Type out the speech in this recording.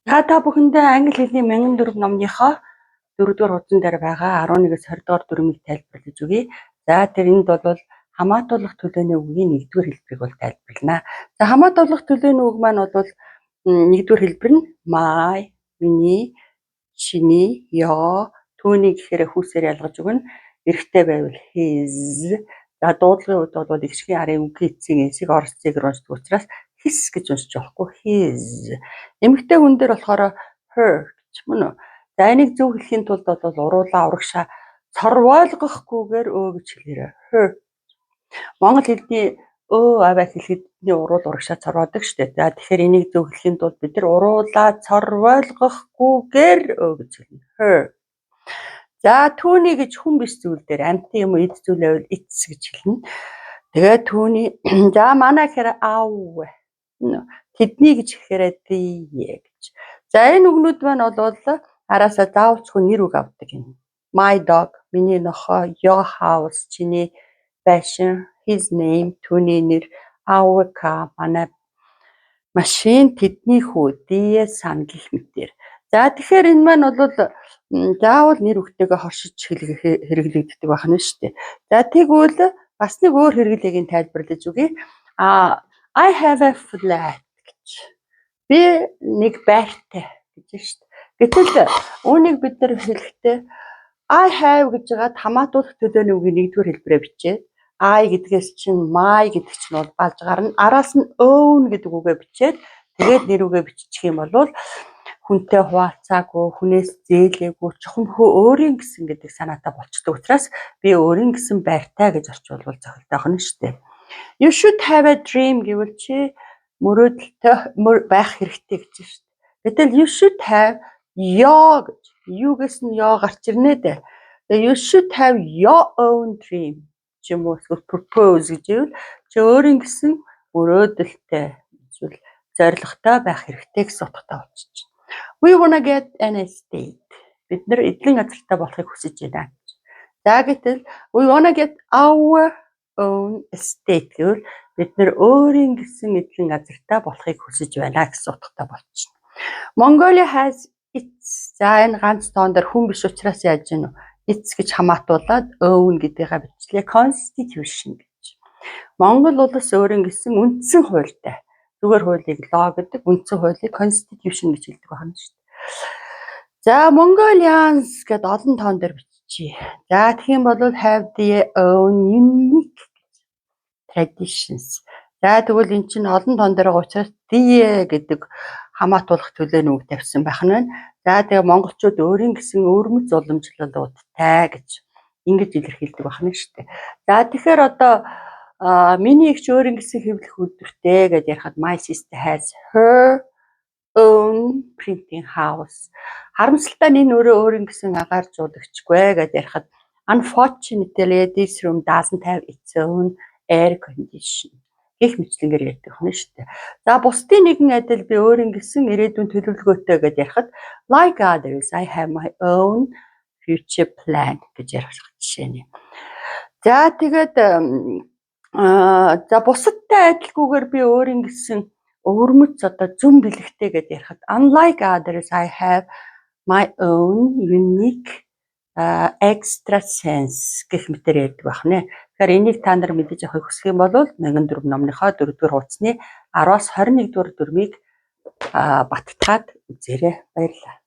Та бүхэндээ англи хэлний 1004 номныхоо 4-р хуудсан дээр байгаа 11-с 20-р дүрмийг тайлбарлаж өгье. За тэр энд бол хамаатуулах төлөөний үгийн 1-р хэлбэрийг бол тайлбарлана. За хамаатуулах төлөөний үг маань бол 1-р хэлбэр нь my, миний, чиний, your, түүний гэхээр хүүсээр ялгаж өгнө. Эрэгтэй байвал his. За дуудлагын үед бол игшгийн арын үгийн эцсийн эсийг орос зэгээр уншдаг учраас his гэж уншиж болохгүй his. Эмэгтэй хүн дээр болохоор her гэж мөн үү. За энийг зөв хэлхийн тулд бол уруулаа урагшаа цорвойлгохгүйгээр гэж хэлээрэй. Her. Монгол хэлний аваа хэлхийдний уруул урагшаа цорвоодог штэ. За тэгэхээр энийг зөв хэлхийн тулд бид нар уруулаа цорвойлгохгүйгээр гэж хэлнэ. Her. За түүний гэж хүн биш зүйл дээр амьтан юм уу эд зүйл байвал it's гэж хэлнэ. Тэгээ түүний за манай гэхээр our. Тэдний гэж гэхээр the гэж. За энэ үгнүүд маань бол араасаа заавалчгүй нэр үг авдаг юм. My dog, миний нохой, your house, чиний байшин, his name, түүний нэр, our car, манай машин, тэдний хүү, the son гэх мэтээр. За тэгэхээр энэ маань бол заавал нэр үгтэйгээ хоршиж хэрэглэгддэг байх нь шүү дээ. За тэгвэл бас нэг өөр хэрэглэгийг тайлбарлаж өгье. I have a flat гэж. Би нэг байртай гэж шүү дээ. Гэтэл үүнийг бид нар хэлэхдээ I have гэж байгаад хамаатуулах төлөөний үгийн 1-р хэлбэрээ бичээд I гэдгээс чинь my гэдэг чинь бол балж гарна. Араас нь own гэдэг үгээ бичээд тэгээд нэр үгээ бичих юм бол хүнтэй хуваалцаагүй, хүнээс зээлээгүй, чухамхөө өөрийн гэсэн гэдэг санаатай болчдөг учраас би өөрийн гэсэн байртай гэж орчуулбал зохилтойх нь шүү дээ. You should have a dream гэвэл чи мөрөөдөлтэй байх хэрэгтэй гэж шүү дээ. Гэтэл you should have your гэж юугээс нь your гарч ирнэ дээ. You should have your own dream ч юм уу propose гэж ивэл чи өөрийн гэсэн мөрөөдөлтэй эсвэл зорилготой байх хэрэгтэй гэсэн утгатай болчих. We wanna get an estate. Бид нэр эдлийн газартай болохыг хүсэж байна. За гэтэл we wanna get our own estate гэвэл бид нэр өөрийн гэсэн эдлийн газартай болохыг хүсэж байна гэсэн утгатай болчихно. Mongolia has its. За энэ ганц тоон дээр хүн биш учраас яаж гэнэ вэ? Its гэж хамаатуулаад own гэдгийг бичлээ constitution гэж. Монгол улс өөрийн гэсэн үндсэн хуультай. Зүгээр хуулийг law гэдэг, үндсэн хуулийг constitution гэж хэлдэг байна шүү дээ. За Mongolians гэдэг олон тоон дээр биччихье. За тэгэх юм бол have their own unique traditions. За тэгвэл эн чинь олон тоон дээр байгаа учраас the гэдэг хамаатуулах төлөөний үг тавьсан байх нь байна. За тэгээ монголчууд өөрийн гэсэн өвөрмөц уламжлалуудтай гэж ингэж илэрхийлдэг байх нь шүү дээ. За тэгэхээр одоо миний ихч өөрийн гэсэн хэвлэх үйлдвэртэй гэж ярихад my sister has her own printing house. Харамсалтай нь энэ өөрийн гэсэн агаар жуулагчгүй гэж ярихад unfortunately this room doesn't have its own air condition. Гэх мэтлэнгээр ярьдаг хүн шүү дээ. За бусдын нэгэн адил би өөрийн гэсэн ирээдүйн төлөвлөгөөтэй гэж ярихад like others I have my own future plan гэж ярих жишээ нь. За тэгээд за бусадтай адилгүйгээр би өөрийн гэсэн өвөрмөц одоо зүн бэлэгтэй гэж ярихад unlike others I have my own unique extra sense гэх мэтээр ярьдаг байх нэ. Тэгэхээр энийг та нар мэдэж авахыг хүсэх юм бол 1004 номныхоо 4-р хуудасны 10-аас 21-р дүрмийг баттгаад үзээрэй. Баярлалаа.